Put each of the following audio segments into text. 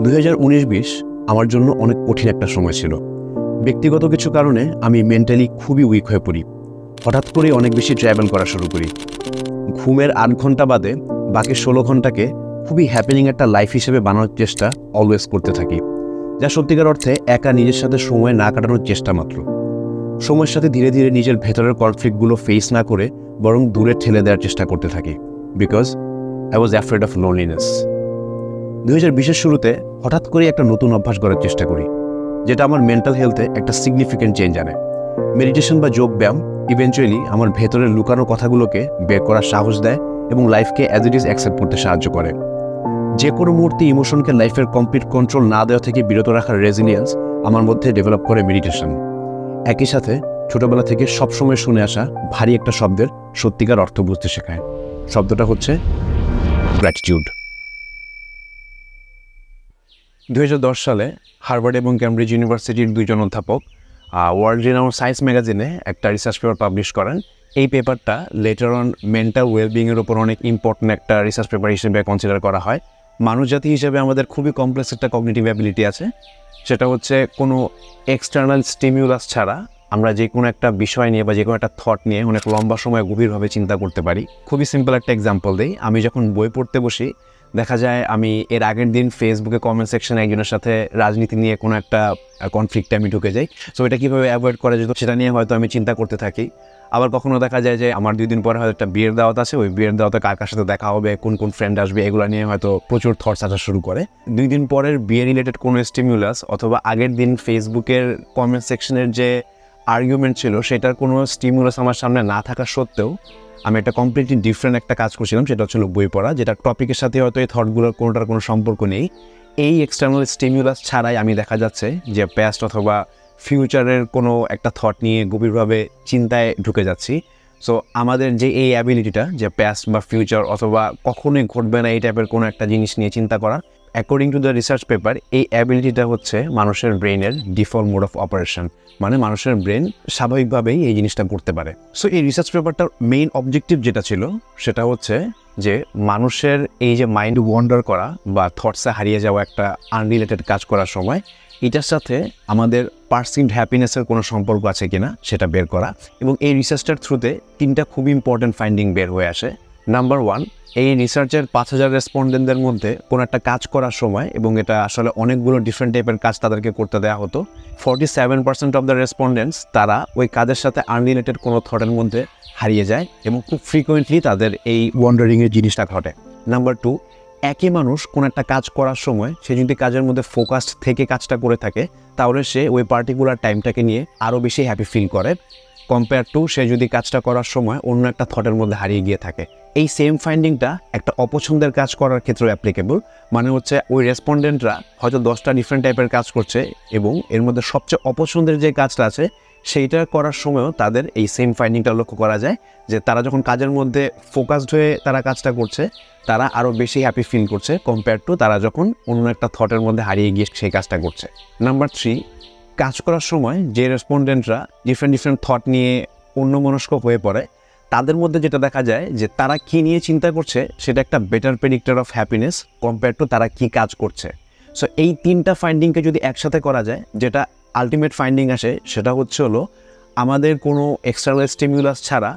2019-20 আমার জন্য অনেক কঠিন একটা সময় ছিল। ব্যক্তিগত কিছু কারণে আমি মেন্টালি খুবই উইক হয়ে পড়ি। হঠাৎ করেই অনেক বেশি ট্রাভেল করা শুরু করি। ঘুমের 8 ঘন্টা বাদে বাকি 16 ঘন্টাকে খুবই হ্যাপেনিং একটা লাইফ হিসেবে বানানোর চেষ্টা অলওয়েজ করতে থাকি, যা সত্যিকার অর্থে একা নিজের সাথে সময় না কাটানোর চেষ্টা মাত্র। সময়ের সাথে ধীরে ধীরে নিজের ভেতরের কনফ্লিক্টগুলো ফেস না করে বরং দূরে ঠেলে দেওয়ার চেষ্টা করতে থাকি, because I was afraid of loneliness. 2020-এর শুরুতে হঠাৎ করে একটা নতুন অভ্যাস করার চেষ্টা করি, যেটা আমার মেন্টাল হেলথে একটা সিগনিফিক্যান্ট চেঞ্জ আনে। মেডিটেশন বা যোগ ব্যায়াম ইভেন্চুয়ালি আমার ভেতরের লুকানো কথাগুলোকে বের করার সাহস দেয় এবং লাইফকে অ্যাজ ইট ইজ অ্যাকসেপ্ট করতে সাহায্য করে। যে কোনো মুহূর্তে ইমোশনকে লাইফের কমপ্লিট কন্ট্রোল না দেওয়া থেকে বিরত রাখার রেজিলিয়েন্স আমার মধ্যে ডেভেলপ করে মেডিটেশন। একই সাথে ছোটবেলা থেকে সবসময় শুনে আসা ভারী একটা শব্দের সত্যিকার অর্থ বুঝতে শেখায়। শব্দটা হচ্ছে গ্র্যাটিটিউড। 2010 সালে হার্ভার্ড এবং ক্যামব্রিজ ইউনিভার্সিটির দুইজন অধ্যাপক ওয়ার্ল্ড রিনাউন্ড সায়েন্স ম্যাগাজিনে একটা রিসার্চ পেপার পাবলিশ করেন। এই পেপারটা লেটার অন মেন্টাল ওয়েলবিংয়ের ওপর অনেক ইম্পর্ট্যান্ট একটা রিসার্চ পেপার হিসেবে কনসিডার করা হয়। মানুষ জাতি হিসেবে আমাদের খুবই কমপ্লেক্স একটা কগনিটিভ অ্যাবিলিটি আছে, সেটা হচ্ছে কোনো এক্সটার্নাল স্টিমিউলাস ছাড়া আমরা যে কোনো একটা বিষয় নিয়ে বা যে কোনো একটা থট নিয়ে অনেক লম্বা সময় গভীরভাবে চিন্তা করতে পারি। খুবই সিম্পল একটা এক্সাম্পল দিই। আমি যখন বই পড়তে বসি, দেখা যায় আমি এর আগের দিন ফেসবুকে কমেন্ট সেকশনে একজনের সাথে রাজনীতি নিয়ে কোনো একটা কনফ্লিক্টে আমি ঢুকে যাই। সো এটা কীভাবে অ্যাভয়েড করা যেত সেটা নিয়ে হয়তো আমি চিন্তা করতে থাকি। আবার কখনো দেখা যায় যে আমার 2 দিন পরে হয়তো একটা বিয়ের দাওয়াত আছে, ওই বিয়ের দাওয়াতে কার কার সাথে দেখা হবে, কোন কোন ফ্রেন্ড আসবে, এগুলো নিয়ে হয়তো প্রচুর থটস আসা শুরু করে। 2 দিন পরের বিয়ে রিলেটেড কোনো স্টিমিউলাস অথবা আগের দিন ফেসবুকের কমেন্ট সেকশনের যে আর্গুমেন্ট ছিল সেটার কোনো স্টিমিউলাস আমার সামনে না থাকা সত্ত্বেও আমি একটা কমপ্লিটলি ডিফারেন্ট একটা কাজ করছিলাম, সেটা হচ্ছিল বই পড়া, যেটা টপিকের সাথে হয়তো এই থটগুলোর কোনোটার কোনো সম্পর্ক নেই। এই এক্সটার্নাল স্টিমিউলাস ছাড়াই আমি দেখা যাচ্ছে যে পাস্ট অথবা ফিউচারের কোনো একটা থট নিয়ে গভীরভাবে চিন্তায় ঢুকে যাচ্ছি। সো আমাদের যে এই অ্যাবিলিটিটা যে পাস্ট বা ফিউচার অথবা কখনোই ঘটবে না এই টাইপের কোনো একটা জিনিস নিয়ে চিন্তা করা, according to the research paper এই অ্যাবিলিটিটা হচ্ছে মানুষের ব্রেনের ডিফল্ট মোড অফ অপারেশন, মানে মানুষের ব্রেন স্বাভাবিকভাবেই এই জিনিসটা করতে পারে। সো এই রিসার্চ পেপারটার মেইন অবজেক্টিভ যেটা ছিল সেটা হচ্ছে যে মানুষের এই যে মাইন্ড ওয়ান্ডার করা বা থটসে হারিয়ে যাওয়া একটা আনরিলেটেড কাজ করার সময় এটার সাথে আমাদের পারসিভড হ্যাপিনেসের কোনো সম্পর্ক আছে কিনা সেটা বের করা। এবং এই রিসার্চটার থ্রুতে 3টা খুব ইম্পর্টেন্ট ফাইন্ডিং বের হয়ে আসে। নাম্বার 1, এই রিসার্চের 5000 রেসপন্ডেন্টদের মধ্যে কোনো একটা কাজ করার সময়, এবং এটা আসলে অনেকগুলো ডিফারেন্ট টাইপের কাজ তাদেরকে করতে দেওয়া হতো, 47% অফ দ্য রেসপন্ডেন্টস তারা ওই কাজের সাথে আনরিলেটেড কোনো থটের মধ্যে হারিয়ে যায় এবং খুব ফ্রিকোয়েন্টলি তাদের এই ওয়ান্ডারিংয়ের জিনিসটা ঘটে। নাম্বার 2, একই মানুষ কোনো একটা কাজ করার সময় সে যদি কাজের মধ্যে ফোকাসড থেকে কাজটা করে থাকে তাহলে সে ওই পার্টিকুলার টাইমটাকে নিয়ে আরও বেশি হ্যাপি ফিল করে কম্পেয়ার টু সে যদি কাজটা করার সময় অন্য একটা থটের মধ্যে হারিয়ে গিয়ে থাকে। এই সেম ফাইন্ডিংটা একটা অপছন্দের কাজ করার ক্ষেত্রেও অ্যাপ্লিকেবল। মানে হচ্ছে ওই রেসপন্ডেন্টরা হয়তো 10টা ডিফারেন্ট টাইপের কাজ করছে এবং এর মধ্যে সবচেয়ে অপছন্দের যে কাজটা আছে সেইটা করার সময়ও তাদের এই সেম ফাইন্ডিংটা লক্ষ্য করা যায় যে তারা যখন কাজের মধ্যে ফোকাসড হয়ে তারা কাজটা করছে তারা আরও বেশি হ্যাপি ফিল করছে কম্পেয়ার টু তারা যখন অন্য একটা থটের মধ্যে হারিয়ে গিয়ে সেই কাজটা করছে। নাম্বার 3, কাজ করার সময় যে রেসপন্ডেন্টরা ডিফারেন্ট থট নিয়ে অন্যমনস্ক হয়ে পড়ে তাদের মধ্যে যেটা দেখা যায় যে তারা কী নিয়ে চিন্তা করছে সেটা একটা better predictor of happiness compare to তারা কী কাজ করছে। সো এই 3টা ফাইন্ডিংকে যদি একসাথে করা যায়, যেটা আলটিমেট ফাইন্ডিং আসে সেটা হলো আমাদের কোনো এক্সটার্নাল স্টিমিউলাস ছাড়া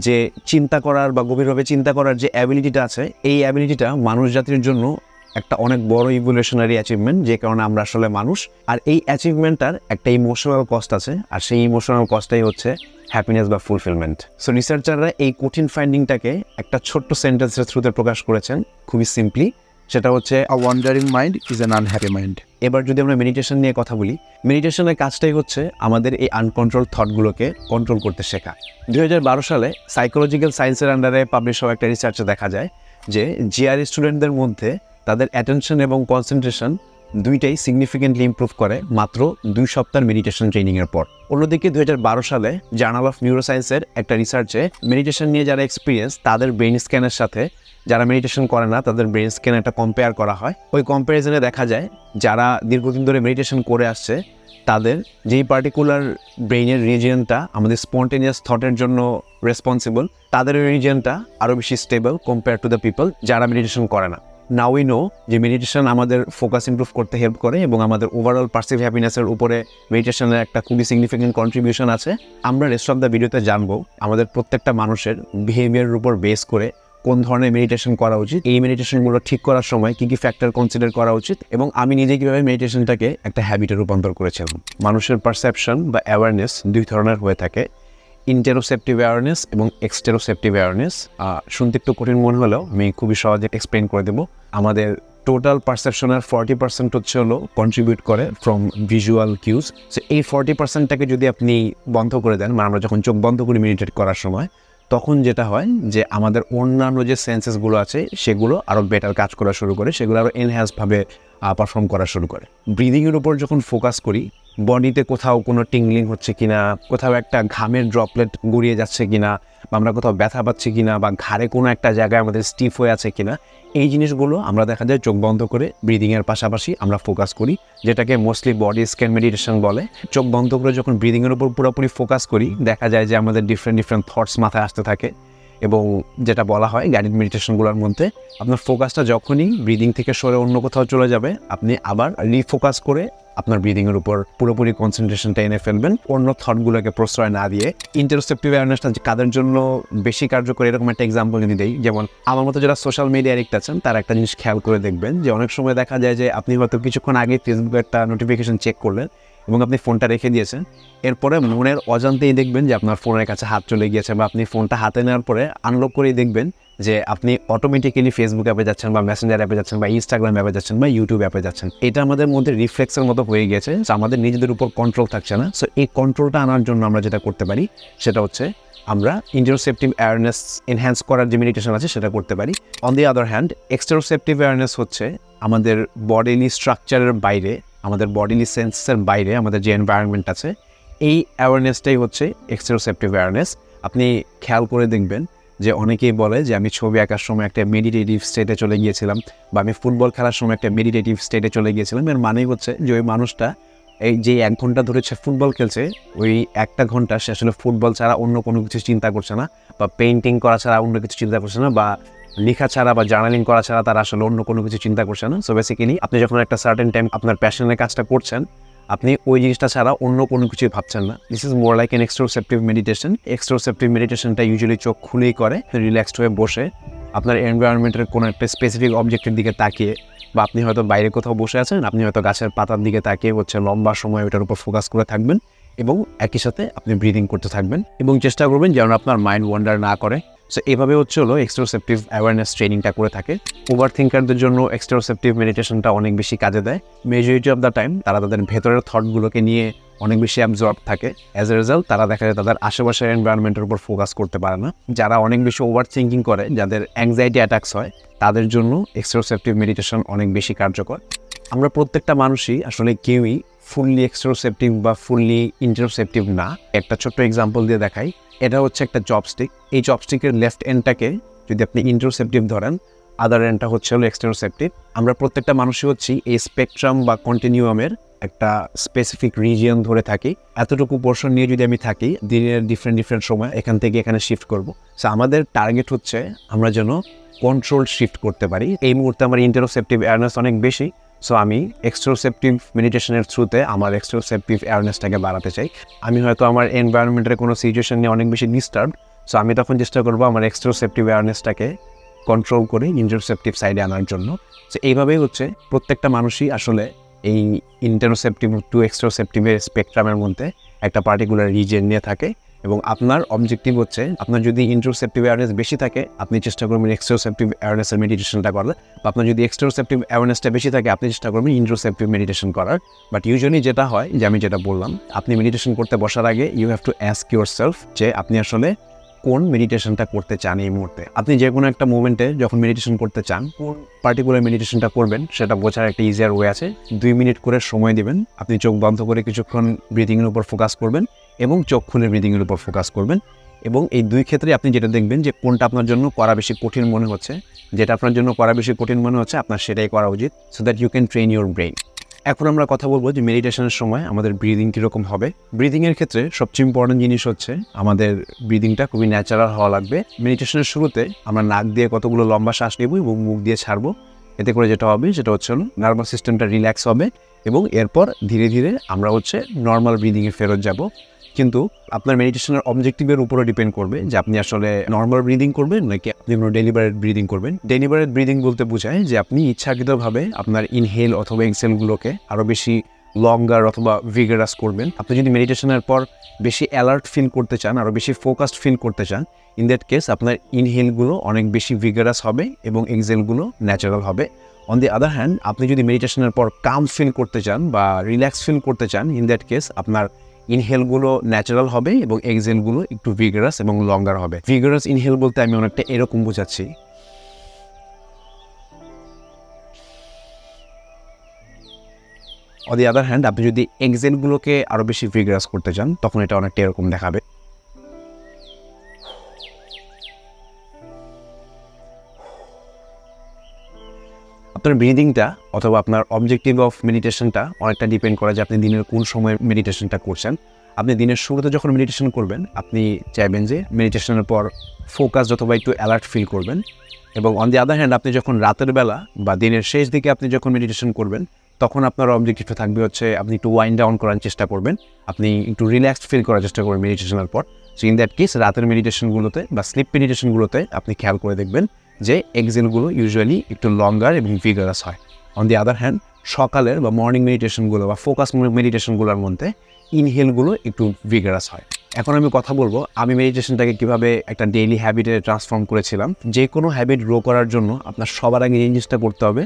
যে চিন্তা করার বা গভীরভাবে চিন্তা করার যে অ্যাবিলিটিটা আছে এই অ্যাবিলিটিটা মানুষ জাতির জন্য একটা অনেক বড় ইভলিউশনারি অ্যাচিভমেন্ট, যে কারণে আমরা আসলে মানুষ। আর এই অ্যাচিভমেন্টটার একটা ইমোশনাল কস্ট আছে, আর সেই ইমোশনাল কস্টটাই হচ্ছে হ্যাপিনেস বা ফুলফিলমেন্ট। সো রিসার্চাররা এই কঠিন ফাইন্ডিংটাকে একটা ছোট্ট সেন্টেন্সের থ্রুতে প্রকাশ করেছেন খুবই সিম্পলি, সেটা হচ্ছে A wandering mind is an unhappy mind. এবার যদি আমরা মেডিটেশন নিয়ে কথা বলি, মেডিটেশনের কাজটাই হচ্ছে আমাদের এই আনকন্ট্রোল থটগুলোকে কন্ট্রোল করতে শেখা। 2012 সালে সাইকোলজিক্যাল সায়েন্সের আন্ডারে পাবলিশ হওয়া একটা রিসার্চে দেখা যায় যে জিআরই স্টুডেন্টদের মধ্যে তাদের অ্যাটেনশন এবং কনসেন্ট্রেশন দুইটাই সিগনিফিকেন্টলি ইমপ্রুভ করে মাত্র 2 সপ্তাহের মেডিটেশন ট্রেনিংয়ের পর। অন্যদিকে 2012 সালে জার্নাল অফ নিউরোসায়েন্সের একটা রিসার্চে মেডিটেশন নিয়ে যারা এক্সপিরিয়েন্স তাদের ব্রেন স্ক্যানের সাথে যারা মেডিটেশন করে না তাদের ব্রেন স্ক্যান একটা কম্পেয়ার করা হয়। ওই কম্প্যারিজনে দেখা যায় যারা দীর্ঘদিন ধরে মেডিটেশন করে আসছে তাদের যেই পার্টিকুলার ব্রেইনের রিজিয়নটা আমাদের স্পন্টেনিয়াস থটের জন্য রেসপন্সিবল, তাদের রিজিয়নটা আরও বেশি stable compare to the people যারা মেডিটেশন করে না। নাও উই নো যে মেডিটেশন আমাদের ফোকাস ইমপ্রুভ করতে হেল্প করে এবং আমাদের ওভারঅল পারসিভ হ্যাপিনেসের উপরে মেডিটেশনের একটা খুবই সিগনিফিকেন্ট কন্ট্রিবিউশন আছে। আমরা রেস্ট অফ দ্য ভিডিওতে জানবো আমাদের প্রত্যেকটা মানুষের বিহেভিয়ারের উপর বেস করে কোন ধরনের মেডিটেশন করা উচিত, এই মেডিটেশনগুলো ঠিক করার সময় কী কী ফ্যাক্টর কনসিডার করা উচিত, এবং আমি নিজে কীভাবে মেডিটেশনটাকে একটা হ্যাবিটে রূপান্তর করেছিলাম। মানুষের পারসেপশন বা অ্যাওয়ারনেস দুই ধরনের হয়ে থাকে, ইন্টেরোসেপটিভ অ্যাওয়ারনেস এবং এক্সটেরোসেপটিভ অ্যাওয়ারনেস। শুনতে একটু কঠিন মনে হলেও আমি খুবই সহজে এক্সপ্লেন করে দেবো। আমাদের টোটাল পারসেপশনের 40% হচ্ছে হলো কন্ট্রিবিউট করে ফ্রম ভিজুয়াল কিউজ। সো এই 40%টাকে যদি আপনি বন্ধ করে দেন, মানে আমরা যখন চোখ বন্ধ করি মেডিটেট করার সময়, তখন যেটা হয় যে আমাদের অন্যান্য যে সেন্সেসগুলো আছে সেগুলো আরও বেটার কাজ করা শুরু করে, সেগুলো আরও এনহ্যান্সভাবে পারফর্ম করা শুরু করে। ব্রিদিংয়ের উপর যখন ফোকাস করি, বডিতে কোথাও কোনো টিংলিং হচ্ছে কিনা, কোথাও একটা ঘামের ড্রপলেট গড়িয়ে যাচ্ছে কিনা, বা আমরা কোথাও ব্যথা পাচ্ছি কিনা, বা ঘাড়ে কোনো একটা জায়গায় আমাদের স্টিফ হয়ে আছে কিনা, এই জিনিসগুলো আমরা দেখা যায় চোখ বন্ধ করে ব্রিদিংয়ের পাশাপাশি আমরা ফোকাস করি, যেটাকে মোস্টলি বডি স্ক্যান মেডিটেশন বলে। চোখ বন্ধ করে যখন ব্রিদিংয়ের উপর পুরোপুরি ফোকাস করি, দেখা যায় যে আমাদের ডিফারেন্ট থটস মাথায় আসতে থাকে, এবং যেটা বলা হয় গাইডেড মেডিটেশনগুলোর মধ্যে আপনার ফোকাসটা যখনই ব্রিদিং থেকে সরে অন্য কোথাও চলে যাবে, আপনি আবার রিফোকাস করে আপনার ব্রিদিংয়ের উপর পুরোপুরি কনসেন্ট্রেশনটা এনে ফেলবেন, অন্য থটগুলোকে প্রশ্রয় না দিয়ে। ইন্টারসেপটিভ অ্যাওয়ারনেসটা কাদের জন্য বেশি কার্যকরী, এরকম একটা এক্সাম্পল যদি দেই, যেমন আমার মতো যারা সোশ্যাল মিডিয়া অ্যাডিক্ট আছেন তারা একটা জিনিস খেয়াল করে দেখবেন যে অনেক সময় দেখা যায় যে আপনি হয়তো কিছুক্ষণ আগে ফেসবুকে একটা নোটিফিকেশন চেক করলেন এবং আপনি ফোনটা রেখে দিয়েছেন, এরপরে মনের অজান্তেই দেখবেন যে আপনার ফোনের কাছে হাত চলে গিয়েছে, বা আপনি ফোনটা হাতে নেওয়ার পরে আনলক করেই দেখবেন যে আপনি অটোমেটিক্যালি ফেসবুক অ্যাপে যাচ্ছেন, বা মেসেঞ্জার অ্যাপে যাচ্ছেন, বা ইনস্টাগ্রাম অ্যাপে যাচ্ছেন, বা ইউটিউব অ্যাপে যাচ্ছেন। এটা আমাদের মধ্যে রিফ্লেক্সের মতো হয়ে গেছে, আমাদের নিজেদের উপর কন্ট্রোল থাকছে না। সো এই কন্ট্রোলটা আনার জন্য আমরা যেটা করতে পারি সেটা হচ্ছে আমরা ইন্টারসেপটিভ অ্যাওয়ারনেস এনহ্যান্স করার যে মেডিটেশন আছে সেটা করতে পারি। On the other hand, exteroceptive awareness হচ্ছে আমাদের বডিলি স্ট্রাকচারের বাইরে, আমাদের বডিলি সেন্সের বাইরে আমাদের যে এনভায়রনমেন্ট আছে, এই অ্যাওয়ারনেসটাই হচ্ছে এক্সটেরোসেপটিভ অ্যাওয়ারনেস। আপনি খেয়াল করে দেখবেন যে অনেকেই বলে যে আমি ছবি আঁকার সময় একটা মেডিটেটিভ স্টেটে চলে গিয়েছিলাম, বা আমি ফুটবল খেলার সময় একটা মেডিটেটিভ স্টেটে চলে গিয়েছিলাম। এর মানেই হচ্ছে যে ওই মানুষটা এই যে 1 ঘন্টা ধরে সে ফুটবল খেলছে, ওই 1টা ঘন্টা সে আসলে ফুটবল ছাড়া অন্য কোনো কিছু চিন্তা করছে না, বা পেইন্টিং করা ছাড়া অন্য কিছু চিন্তা করছে না, বা লেখা ছাড়া বা জার্নালিং করা ছাড়া তার আসলে অন্য কোনো কিছু চিন্তা করছে না। সো বেসিক্যালি আপনি যখন একটা সার্টেন টাইম আপনার প্যাশনের কাজটা করছেন, আপনি ওই জিনিসটা ছাড়া অন্য কোনো কিছুই ভাবছেন না। This is more like an exteroceptive meditation. Exteroceptive মেডিটেশনটা ইউজুয়ালি চোখ খুলেই করে, রিল্যাক্সড হয়ে বসে আপনার এনভায়রনমেন্টের কোনো একটা স্পেসিফিক অবজেক্টের দিকে তাকিয়ে, বা আপনি হয়তো বাইরে কোথাও বসে আছেন, আপনি হয়তো গাছের পাতার দিকে তাকিয়ে হচ্ছে লম্বা সময় ওটার উপর ফোকাস করে থাকবেন, এবং একই সাথে আপনি ব্রিদিং করতে থাকবেন, এবং চেষ্টা করবেন যেন আপনার মাইন্ড ওয়ান্ডার না করে। সো এভাবে হচ্ছে হলো এক্সটেরোসেপটিভ অ্যাওয়ারনেস ট্রেনিংটা করে থাকে। ওভার থিঙ্কারদের জন্য এক্সটেরোসেপটিভ মেডিটেশনটা অনেক বেশি কাজে দেয়। মেজরিটি অফ দ্য টাইম তারা তাদের ভেতরের থটগুলোকে নিয়ে অনেক বেশি অ্যাবজর্ব থাকে। অ্যাজ এ রেজাল্ট তারা দেখা যায় তাদের আশেপাশের এনভায়রনমেন্টের উপর ফোকাস করতে পারে না। যারা অনেক বেশি ওভার থিঙ্কিং করে, যাদের অ্যাংজাইটি অ্যাটাকস হয়, তাদের জন্য এক্সটেরোসেপটিভ মেডিটেশন অনেক বেশি কার্যকর। আমরা প্রত্যেকটা মানুষই আসলে কেউই ফুললি এক্সটেরোসেপটিভ বা ফুললি ইন্টারসেপটিভ না। একটা ছোট্ট এক্সাম্পল দিয়ে দেখাই। এটা হচ্ছে একটা চপস্টিক। এই চপস্টিকের লেফট এন্ডটাকে যদি আপনি ইন্টারসেপটিভ ধরেন, আদার এন্ডটা হচ্ছে হলো এক্সটেরোসেপটিভ। আমরা প্রত্যেকটা মানুষই হচ্ছি এই স্পেকট্রাম বা কন্টিনিউয়ামের একটা স্পেসিফিক রিজিয়ন ধরে থাকি। এতটুকু পোর্শন নিয়ে যদি আমি থাকি, দিনের ডিফারেন্ট সময় এখান থেকে এখানে শিফট করব। সো আমাদের টার্গেট হচ্ছে আমরা যেন কন্ট্রোল শিফট করতে পারি। এই মুহূর্তে আমার ইন্টারসেপটিভ অ্যাওয়ারনেস অনেক বেশি, সো আমি এক্সটেরোসেপটিভ মেডিটেশনের থ্রুতে আমার এক্সটেরোসেপটিভ অ্যাওয়ারনেসটাকে বাড়াতে চাই। আমি হয়তো আমার এনভায়রনমেন্টের কোনো সিচুয়েশন নিয়ে অনেক বেশি ডিস্টার্ব, সো আমি তখন চেষ্টা করবো আমার এক্সটেরোসেপটিভ অ্যাওয়ারনেসটাকে কন্ট্রোল করে ইন্টারসেপটিভ সাইডে আনার জন্য। সো এইভাবেই হচ্ছে প্রত্যেকটা মানুষই আসলে এই ইন্টারসেপটিভ টু এক্সটেরোসেপটিভের স্পেকট্রামের মধ্যে একটা পার্টিকুলার রিজিয়ন নিয়ে থাকে, এবং আপনার অবজেক্টিভ হচ্ছে আপনার যদি ইন্টারসেপটিভ অ্যাওয়ারনেস বেশি থাকে আপনি চেষ্টা করবেন এক্সটেরোসেপটিভ অ্যাওয়ারনেসের মেডিটেশনটা করার, বা আপনার যদি এক্সটেরোসেপটিভ অ্যাওয়ারনেসটা বেশি থাকে আপনি চেষ্টা করবেন ইন্টারসেপটিভ মেডিটেশন করার। বাট ইউজুয়ালি যেটা হয়, যে আমি যেটা বললাম, আপনি মেডিটেশন করতে বসার আগে you have to ask yourself যে আপনি আসলে কোন মেডিটেশনটা করতে চান এই মুহূর্তে। আপনি যে কোনো একটা মোমেন্টে যখন মেডিটেশন করতে চান, কোন পার্টিকুলার মেডিটেশনটা করবেন সেটা বোঝার একটা ইজিয়ার ওয়ে আছে। 2 মিনিট করে সময় দিবেন, আপনি চোখ বন্ধ করে কিছুক্ষণ ব্রিদিংয়ের উপর ফোকাস করবেন, এবং চোখ খুলে ব্রিদিংয়ের উপর ফোকাস করবেন, এবং এই দুই ক্ষেত্রে আপনি যেটা দেখবেন যে কোনটা আপনার জন্য করা বেশি কঠিন মনে হচ্ছে, যেটা আপনার জন্য করা বেশি কঠিন মনে হচ্ছে আপনার সেটাই করা উচিত, so that you can train your brain. এখন আমরা কথা বলবো যে মেডিটেশনের সময় আমাদের ব্রিদিং কীরকম হবে। ব্রিদিংয়ের ক্ষেত্রে সবচেয়ে ইম্পর্টেন্ট জিনিস হচ্ছে আমাদের ব্রিদিংটা খুবই ন্যাচারাল হওয়া লাগবে। মেডিটেশনের শুরুতে আমরা নাক দিয়ে কতগুলো লম্বা শ্বাস নেব এবং মুখ দিয়ে ছাড়বো, এতে করে যেটা হবে সেটা হচ্ছে নার্ভাস সিস্টেমটা রিল্যাক্স হবে এবং এরপর ধীরে ধীরে আমরা হচ্ছে নর্মাল ব্রিদিংয়ে ফেরত যাব। কিন্তু আপনার মেডিটেশনের অবজেক্টিভের উপরে ডিপেন্ড করবে যে আপনি আসলে নর্মাল ব্রিদিং করবেন নাকি আপনি কোনো ডেলিবারেট ব্রিদিং করবেন। ডেলিবারেট ব্রিদিং বলতে বোঝায় যে আপনি ইচ্ছাকৃতভাবে আপনার ইনহেল অথবা এক্সেলগুলোকে আরও বেশি লঙ্গার অথবা ভিগারাস করবেন। আপনি যদি মেডিটেশনের পর বেশি অ্যালার্ট ফিল করতে চান, আরও বেশি ফোকাসড ফিল করতে চান, ইন দ্যাট কেস আপনার ইনহেলগুলো অনেক বেশি ভিগারাস হবে এবং এক্সেলগুলো ন্যাচারাল হবে। অন দি আদার হ্যান্ড আপনি যদি মেডিটেশনের পর কাম ফিল করতে চান বা রিল্যাক্স ফিল করতে চান, ইন দ্যাট কেস আপনার ইনহেলগুলো ন্যাচারাল হবে এবং এক্সেলগুলো একটু ভিগারাস এবং লঙ্গার হবে। ভিগারাস ইনহেল বলতে আমি অনেকটা এরকম বোঝাচ্ছি। অন দি আদার হ্যান্ড আপনি যদি এক্সেলগুলোকে আরও বেশি ভিগারাস করতে চান তখন এটা অনেকটা এরকম দেখাবে। আপনার ব্রিদিংটা অথবা আপনার অবজেক্টিভ অফ মেডিটেশনটা অনেকটা ডিপেন্ড করে যে আপনি দিনের কোন সময় মেডিটেশনটা করছেন। আপনি দিনের শুরুতে যখন মেডিটেশন করবেন আপনি চাইবেন যে মেডিটেশনের পর ফোকাস অথবা একটু অ্যালার্ট ফিল করবেন, এবং অন দি আদার হ্যান্ড আপনি যখন রাতের বেলা বা দিনের শেষ দিকে আপনি যখন মেডিটেশন করবেন তখন আপনার অবজেক্টিভটা থাকবে হচ্ছে আপনি একটু ওয়াইন্ড ডাউন করার চেষ্টা করবেন, আপনি একটু রিল্যাক্সড ফিল করার চেষ্টা করবেন মেডিটেশনের পর। সো ইন দ্যাট কেস রাতের মেডিটেশনগুলোতে বা স্লিপ মেডিটেশনগুলোতে আপনি খেয়াল করে দেখবেন যে এক্সেলগুলো ইউজুয়ালি একটু লঙ্গার এবং ভিগারাস হয়। অন দি আদার হ্যান্ড সকালের বা মর্নিং মেডিটেশনগুলো বা ফোকাস মেডিটেশনগুলোর মধ্যে ইনহেলগুলো একটু ভিগারাস হয়। এখন আমি কথা বলবো আমি মেডিটেশনটাকে কীভাবে একটা ডেইলি হ্যাবিটে ট্রান্সফর্ম করেছিলাম। যে কোনো হ্যাবিট গ্রো করার জন্য আপনার সবার আগে এই জিনিসটা করতে হবে,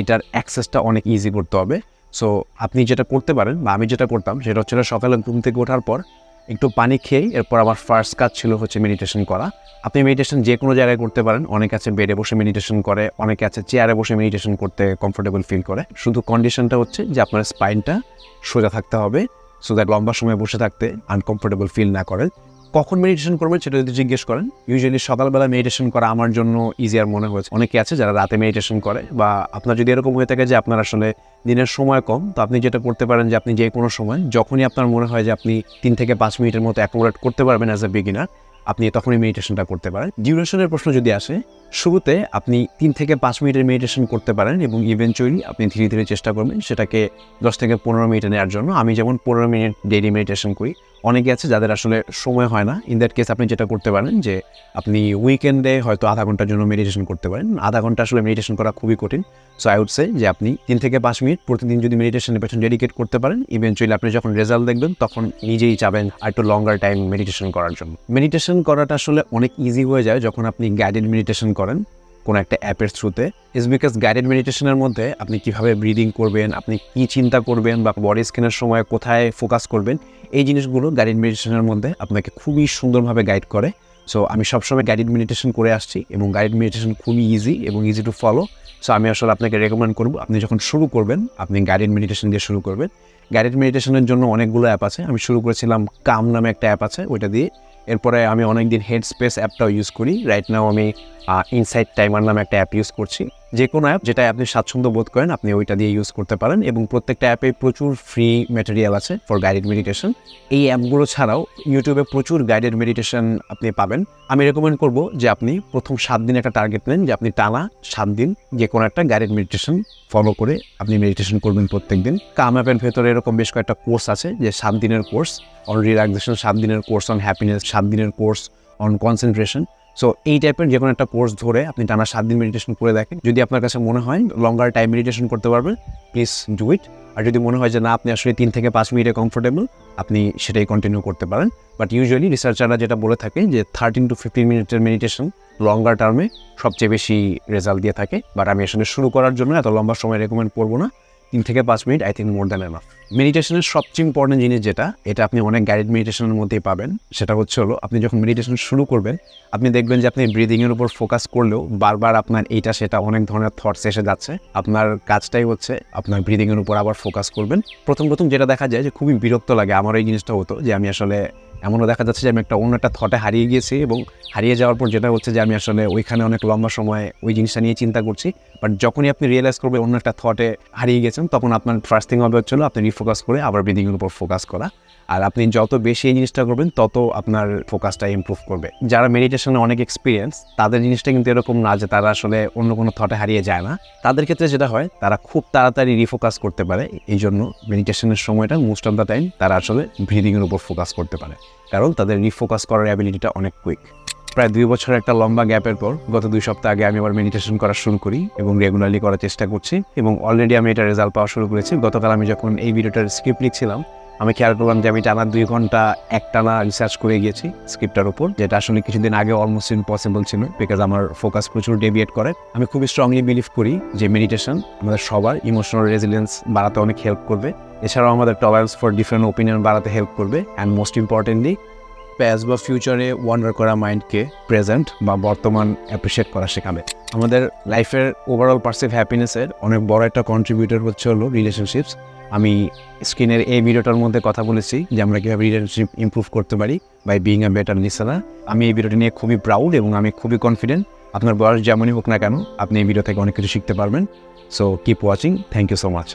এটার অ্যাক্সেসটা অনেক ইজি করতে হবে। সো আপনি যেটা করতে পারেন বা আমি যেটা করতাম সেটা হচ্ছে সকালে ঘুম থেকে ওঠার পর একটু পানি খেয়ে এরপর আমার ফার্স্ট কাজ ছিল হচ্ছে মেডিটেশন করা। আপনি মেডিটেশন যে কোনো জায়গায় করতে পারেন, অনেকে আছে বেডে বসে মেডিটেশন করে, অনেকে আছে চেয়ারে বসে মেডিটেশন করতে কমফোর্টেবল ফিল করে। শুধু কন্ডিশনটা হচ্ছে যে আপনার স্পাইনটা সোজা থাকতে হবে সো দ্যাট লম্বা সময় বসে থাকতে আনকমফোর্টেবল ফিল না করেন। কখন মেডিটেশন করবেন সেটা যদি জিজ্ঞেস করেন, ইউজুয়ালি সকালবেলা মেডিটেশন করা আমার জন্য ইজিয়ার মনে হয়েছে। অনেকে আছে যারা রাতে মেডিটেশন করে, বা আপনার যদি এরকম হয়ে থাকে যে আপনার আসলে দিনের সময় কম, তো আপনি যেটা করতে পারেন যে আপনি যে কোনো সময় যখনই আপনার মনে হয় যে আপনি 3 থেকে 5 মিনিটের মতো অ্যাকোমোডেট করতে পারবেন অ্যাজ এ বিগিনার, আপনি তখনই মেডিটেশনটা করতে পারেন। ডিউরেশনের প্রশ্ন যদি আসে, শুরুতে আপনি 3 থেকে 5 মিনিটের মেডিটেশন করতে পারেন এবং ইভেনচুয়ালি আপনি ধীরে ধীরে চেষ্টা করবেন সেটাকে 10 থেকে 15 মিনিটে নেওয়ার জন্য। আমি যেমন 15 মিনিট ডেইলি মেডিটেশন করি। অনেকে আছে যাদের আসলে সময় হয় না, ইন দ্যাট কেস আপনি যেটা করতে পারেন যে আপনি উইকেন্ডে হয়তো আধা ঘন্টার জন্য মেডিটেশন করতে পারেন। আধা ঘন্টা আসলে মেডিটেশন করা খুবই কঠিন। সো আই উড সে যে আপনি 3 থেকে 5 মিনিট প্রতিদিন যদি মেডিটেশনের পেছনে ডেডিকেট করতে পারেন, ইভেনচুয়ালি আপনি যখন রেজাল্ট দেখবেন তখন নিজেই চাবেন আর একটু লঙ্গার টাইম মেডিটেশন করার জন্য। মেডিটেশন করাটা আসলে অনেক ইজি হয়ে যায় যখন আপনি গাইডেড মেডিটেশন করেন কোনো একটা অ্যাপের থ্রুতে। ইজ বিকজ গাইডেড মেডিটেশনের মধ্যে আপনি কীভাবে ব্রিদিং করবেন, আপনি কী চিন্তা করবেন বা বডি স্ক্যানের সময় কোথায় ফোকাস করবেন, এই জিনিসগুলো গাইডেড মেডিটেশনের মধ্যে আপনাকে খুবই সুন্দরভাবে গাইড করে। সো আমি সবসময় গাইডেড মেডিটেশন করে আসছি এবং গাইডেড মেডিটেশন খুবই ইজি এবং ইজি টু ফলো। সো আমি আসলে আপনাকে রেকমেন্ড করবো আপনি যখন শুরু করবেন আপনি গাইডেড মেডিটেশন দিয়ে শুরু করবেন। গাইডেড মেডিটেশনের জন্য অনেকগুলো অ্যাপ আছে। আমি শুরু করেছিলাম কাম নামে একটা অ্যাপ আছে, ওইটা দিয়ে। এরপরে আমি অনেকদিন হেডস্পেস অ্যাপটাও ইউজ করি। রাইট নাও আমি ইনসাইট টাইমার নামে একটা অ্যাপ ইউজ করছি। যে কোনো অ্যাপ যেটা আপনি স্বাচ্ছন্দ্য বোধ করেন আপনি ওইটা দিয়ে ইউজ করতে পারেন, এবং প্রত্যেকটা অ্যাপে প্রচুর ফ্রি ম্যাটেরিয়াল আছে ফর গাইডেড মেডিটেশন। এই অ্যাপগুলো ছাড়াও ইউটিউবে প্রচুর গাইডেড মেডিটেশন আপনি পাবেন। আমি রেকমেন্ড করবো যে আপনি প্রথম 7 দিন একটা টার্গেট নেন যে আপনি টানা 7 দিন যে কোনো একটা গাইডেড মেডিটেশন ফলো করে আপনি মেডিটেশন করবেন প্রত্যেক দিন। কাম অ্যাপের ভেতরে এরকম বেশ কয়েকটা কোর্স আছে, যে 7 দিনের কোর্স অন রিল্যাক্সেশন, 7 দিনের কোর্স অন হ্যাপিনেস, 7 দিনের কোর্স অন কনসেন্ট্রেশন। সো এই টাইপের যে কোনো একটা কোর্স ধরে আপনি টানা 7 দিন মেডিটেশন করে দেখেন। যদি আপনার কাছে মনে হয় লঙ্গার টাইম মেডিটেশন করতে পারবেন, প্লিজ ডু ইট। আর যদি মনে হয় যে না আপনি আসলে 3 থেকে 5 মিনিটে কমফোর্টেবল, আপনি সেটাই কন্টিনিউ করতে পারেন। বাট ইউজুয়ালি রিসার্চাররা যেটা বলে থাকে যে 13 to 15 মিনিটের মেডিটেশন লঙ্গার টার্মে সবচেয়ে বেশি রেজাল্ট দিয়ে থাকে। বাট আমি আসলে শুরু করার জন্য এত লম্বা সময় রেকমেন্ড করবো না, 3 থেকে 5 minute I think more than enough. মেডিটেশনের সবচেয়ে ইম্পর্টেন্ট জিনিস যেটা, এটা আপনি অনেক গাইডেড মেডিটেশনের মধ্যেই পাবেন, সেটা হচ্ছে আপনি যখন মেডিটেশন শুরু করবেন আপনি দেখবেন যে আপনি ব্রিদিংয়ের উপর ফোকাস করলেও বারবার আপনার এইটা সেটা অনেক ধরনের থটস এসে যাচ্ছে। আপনার কাজটাই হচ্ছে আপনার ব্রিদিংয়ের উপর আবার ফোকাস করবেন। প্রথম যেটা দেখা যায় যে খুবই বিরক্ত লাগে, আমার এই জিনিসটা হতো যে আমি আসলে এমনও দেখা যাচ্ছে যে আমি অন্য একটা থটে হারিয়ে গিয়েছি এবং হারিয়ে যাওয়ার পর যেটা হচ্ছে যে আমি আসলে ওইখানে অনেক লম্বা সময় ওই জিনিসটা নিয়ে চিন্তা করছি। বাট যখনই আপনি রিয়েলাইজ করবেন অন্য একটা থটে হারিয়ে গেছেন, তখন আপনার ফার্স্ট থিং হবে হচ্ছিল আপনি রিফোকাস করে আবার ব্রিদিংয়ের উপর ফোকাস করা। আর আপনি যত বেশি এই জিনিসটা করবেন তত আপনার ফোকাসটা ইমপ্রুভ করবে। যারা মেডিটেশনে অনেক এক্সপিরিয়েন্স, তাদের জিনিসটা কিন্তু এরকম না যে তারা আসলে অন্য কোনো থটে হারিয়ে যায় না। তাদের ক্ষেত্রে যেটা হয়, তারা খুব তাড়াতাড়ি রিফোকাস করতে পারে। এই জন্য মেডিটেশনের সময়টা মোস্ট অফ দ্য টাইম তারা আসলে ব্রিদিংয়ের উপর ফোকাস করতে পারে, কারণ তাদের রিফোকাস করার অ্যাবিলিটিটা অনেক কুইক। প্রায় 2 বছরের একটা লম্বা গ্যাপের পর গত 2 সপ্তাহ আগে আমি আবার মেডিটেশন করা শুরু করি এবং রেগুলারলি করার চেষ্টা করছি এবং অলরেডি আমি এটা রেজাল্ট পাওয়া শুরু করেছি। গতকাল আমি যখন এই ভিডিওটার স্ক্রিপ্ট লিখছিলাম, আমি খেয়াল করলাম যে আমি টানা 2 ঘন্টা একটানা রিসার্চ করে গিয়েছি স্ক্রিপ্টটার উপর, যেটা আসলে কিছুদিন আগে অলমোস্ট ইম্পসিবল ছিল, বিকজ আমার ফোকাস প্রচুর ডেভিয়েট করে। আমি খুবই স্ট্রংলি বিলিভ করি যে মেডিটেশন আমাদের সবার ইমোশনাল রেজিলিয়েন্স বাড়াতে অনেক হেল্প করবে। এছাড়াও আমাদের টলারেন্স ফর ডিফারেন্ট ওপিনিয়ন বাড়াতে হেল্প করবে। অ্যান্ড মোস্ট ইম্পর্টেন্টলি, প্যাস বা ফিউচারে ওয়ান্ডার করা মাইন্ডকে প্রেজেন্ট বা বর্তমান অ্যাপ্রিসিয়েট করা শেখাবে। আমাদের লাইফের ওভারঅল পারসিভ হ্যাপিনেসের অনেক বড় একটা কন্ট্রিবিউটর হচ্ছে হলো রিলেশনশিপস। আমি স্ক্রিনের এই ভিডিওটার মধ্যে কথা বলেছি যে আমরা কীভাবে রিলেশনশিপ ইমপ্রুভ করতে পারি by being a better listener. আমি এই ভিডিওটি নিয়ে খুবই প্রাউড এবং আমি খুবই কনফিডেন্ট আপনার বয়স যেমনই হোক না কেন, আপনি এই ভিডিও থেকে অনেক কিছু শিখতে পারবেন। So keep watching. Thank you so much.